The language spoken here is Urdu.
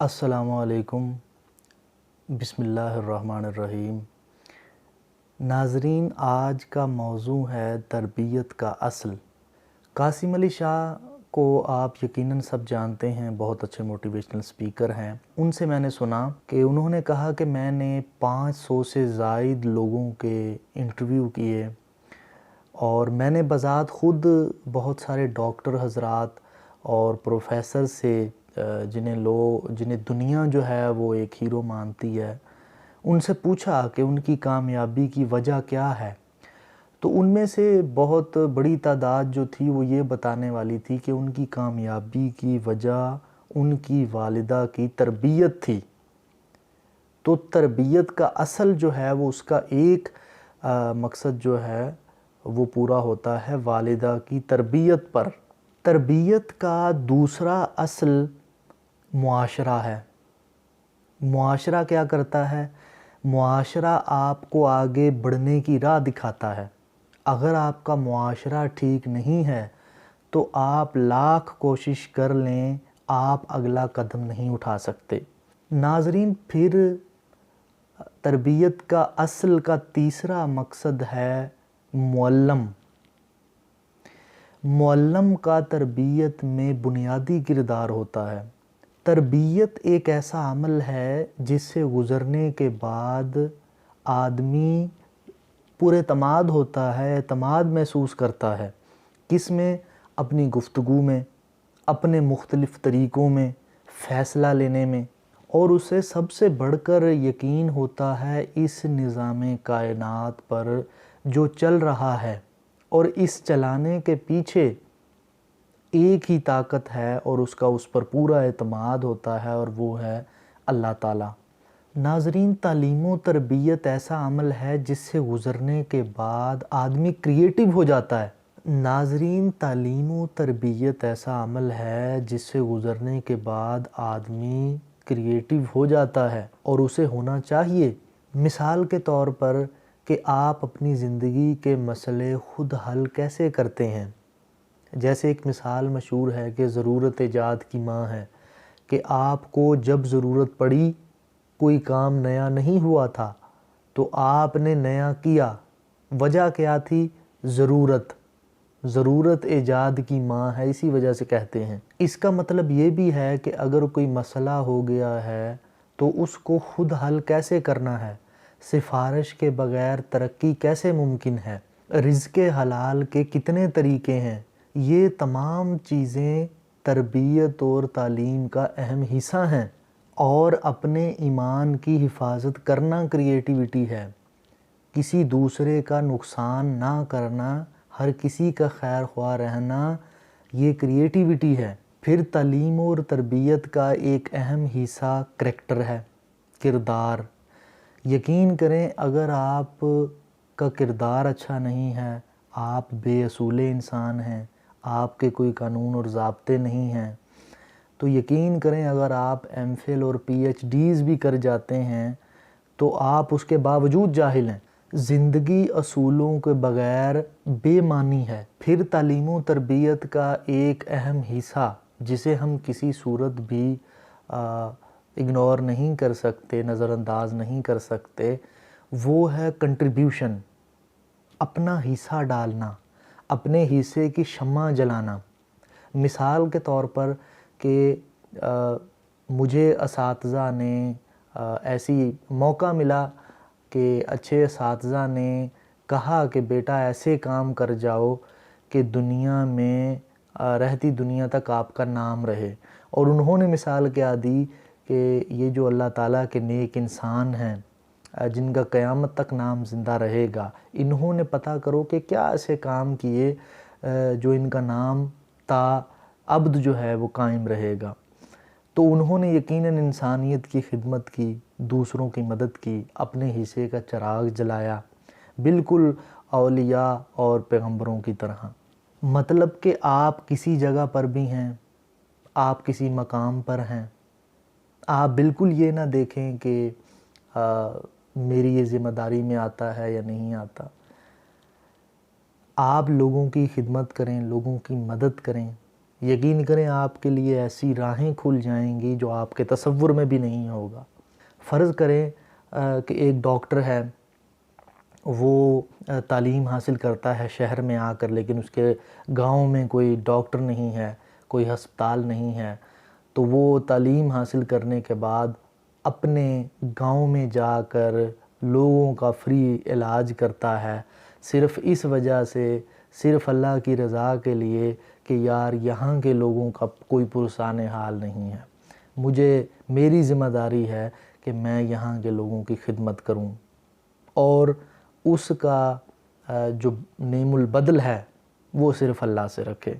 السلام علیکم، بسم اللہ الرحمن الرحیم۔ ناظرین، آج کا موضوع ہے تربیت کا اصل۔ قاسم علی شاہ کو آپ یقیناً سب جانتے ہیں، بہت اچھے موٹیویشنل سپیکر ہیں۔ ان سے میں نے سنا کہ انہوں نے کہا کہ میں نے 500 سے زائد لوگوں کے انٹرویو کیے اور میں نے بذات خود بہت سارے ڈاکٹر حضرات اور پروفیسر سے جنہیں دنیا جو ہے وہ ایک ہیرو مانتی ہے، ان سے پوچھا کہ ان کی کامیابی کی وجہ کیا ہے۔ تو ان میں سے بہت بڑی تعداد جو تھی وہ یہ بتانے والی تھی کہ ان کی کامیابی کی وجہ ان کی والدہ کی تربیت تھی۔ تو تربیت کا اصل جو ہے وہ اس کا ایک مقصد جو ہے وہ پورا ہوتا ہے والدہ کی تربیت پر۔ تربیت کا دوسرا اصل معاشرہ ہے۔ معاشرہ کیا کرتا ہے؟ معاشرہ آپ کو آگے بڑھنے کی راہ دکھاتا ہے۔ اگر آپ کا معاشرہ ٹھیک نہیں ہے تو آپ لاکھ کوشش کر لیں، آپ اگلا قدم نہیں اٹھا سکتے۔ ناظرین، پھر تربیت کا اصل کا تیسرا مقصد ہے معلم۔ معلم کا تربیت میں بنیادی کردار ہوتا ہے۔ تربیت ایک ایسا عمل ہے جس سے گزرنے کے بعد آدمی پر اعتماد ہوتا ہے، اعتماد محسوس کرتا ہے۔ کس میں؟ اپنی گفتگو میں، اپنے مختلف طریقوں میں، فیصلہ لینے میں، اور اسے سب سے بڑھ کر یقین ہوتا ہے اس نظام کائنات پر جو چل رہا ہے، اور اس چلانے کے پیچھے ایک ہی طاقت ہے اور اس کا اس پر پورا اعتماد ہوتا ہے، اور وہ ہے اللہ تعالیٰ۔ ناظرین، تعلیم و تربیت ایسا عمل ہے جس سے گزرنے کے بعد آدمی کریٹیو ہو جاتا ہے۔ ناظرین، تعلیم و تربیت ایسا عمل ہے جس سے گزرنے کے بعد آدمی کریٹیو ہو جاتا ہے، اور اسے ہونا چاہیے۔ مثال کے طور پر کہ آپ اپنی زندگی کے مسئلے خود حل کیسے کرتے ہیں۔ جیسے ایک مثال مشہور ہے کہ ضرورت ایجاد کی ماں ہے، کہ آپ کو جب ضرورت پڑی، کوئی کام نیا نہیں ہوا تھا تو آپ نے نیا کیا۔ وجہ کیا تھی؟ ضرورت ایجاد کی ماں ہے، اسی وجہ سے کہتے ہیں۔ اس کا مطلب یہ بھی ہے کہ اگر کوئی مسئلہ ہو گیا ہے تو اس کو خود حل کیسے کرنا ہے، سفارش کے بغیر ترقی کیسے ممکن ہے، رزق حلال کے کتنے طریقے ہیں، یہ تمام چیزیں تربیت اور تعلیم کا اہم حصہ ہیں۔ اور اپنے ایمان کی حفاظت کرنا کریٹیوٹی ہے۔ کسی دوسرے کا نقصان نہ کرنا، ہر کسی کا خیر خواہ رہنا، یہ کریٹیوٹی ہے۔ پھر تعلیم اور تربیت کا ایک اہم حصہ کریکٹر ہے، کردار۔ یقین کریں، اگر آپ کا کردار اچھا نہیں ہے، آپ بے اصول انسان ہیں، آپ کے کوئی قانون اور ضابطے نہیں ہیں، تو یقین کریں اگر آپ ایم فل اور پی ایچ ڈیز بھی کر جاتے ہیں تو آپ اس کے باوجود جاہل ہیں۔ زندگی اصولوں کے بغیر بے معنی ہے۔ پھر تعلیم و تربیت کا ایک اہم حصہ جسے ہم کسی صورت بھی اگنور نہیں کر سکتے، نظر انداز نہیں کر سکتے، وہ ہے کنٹریبیوشن، اپنا حصہ ڈالنا، اپنے حصے کی شمع جلانا۔ مثال کے طور پر کہ مجھے اساتذہ نے ایسی موقع ملا کہ اچھے اساتذہ نے کہا کہ بیٹا ایسے کام کر جاؤ کہ دنیا میں رہتی دنیا تک آپ کا نام رہے، اور انہوں نے مثال کیا دی کہ یہ جو اللہ تعالیٰ کے نیک انسان ہیں جن کا قیامت تک نام زندہ رہے گا، انہوں نے پتہ کرو کہ کیا ایسے کام کیے جو ان کا نام تا ابد جو ہے وہ قائم رہے گا۔ تو انہوں نے یقیناً انسانیت کی خدمت کی، دوسروں کی مدد کی، اپنے حصے کا چراغ جلایا، بالکل اولیاء اور پیغمبروں کی طرح۔ مطلب کہ آپ کسی جگہ پر بھی ہیں، آپ کسی مقام پر ہیں، آپ بالکل یہ نہ دیکھیں کہ میری یہ ذمہ داری میں آتا ہے یا نہیں آتا۔ آپ لوگوں کی خدمت کریں، لوگوں کی مدد کریں، یقین کریں آپ کے لیے ایسی راہیں کھل جائیں گی جو آپ کے تصور میں بھی نہیں ہوگا۔ فرض کریں کہ ایک ڈاکٹر ہے، وہ تعلیم حاصل کرتا ہے شہر میں آ کر، لیکن اس کے گاؤں میں کوئی ڈاکٹر نہیں ہے، کوئی ہسپتال نہیں ہے، تو وہ تعلیم حاصل کرنے کے بعد اپنے گاؤں میں جا کر لوگوں کا فری علاج کرتا ہے، صرف اس وجہ سے، صرف اللہ کی رضا کے لیے کہ یار یہاں کے لوگوں کا کوئی پرسان حال نہیں ہے، میری ذمہ داری ہے کہ میں یہاں کے لوگوں کی خدمت کروں، اور اس کا جو نعم البدل ہے وہ صرف اللہ سے رکھے۔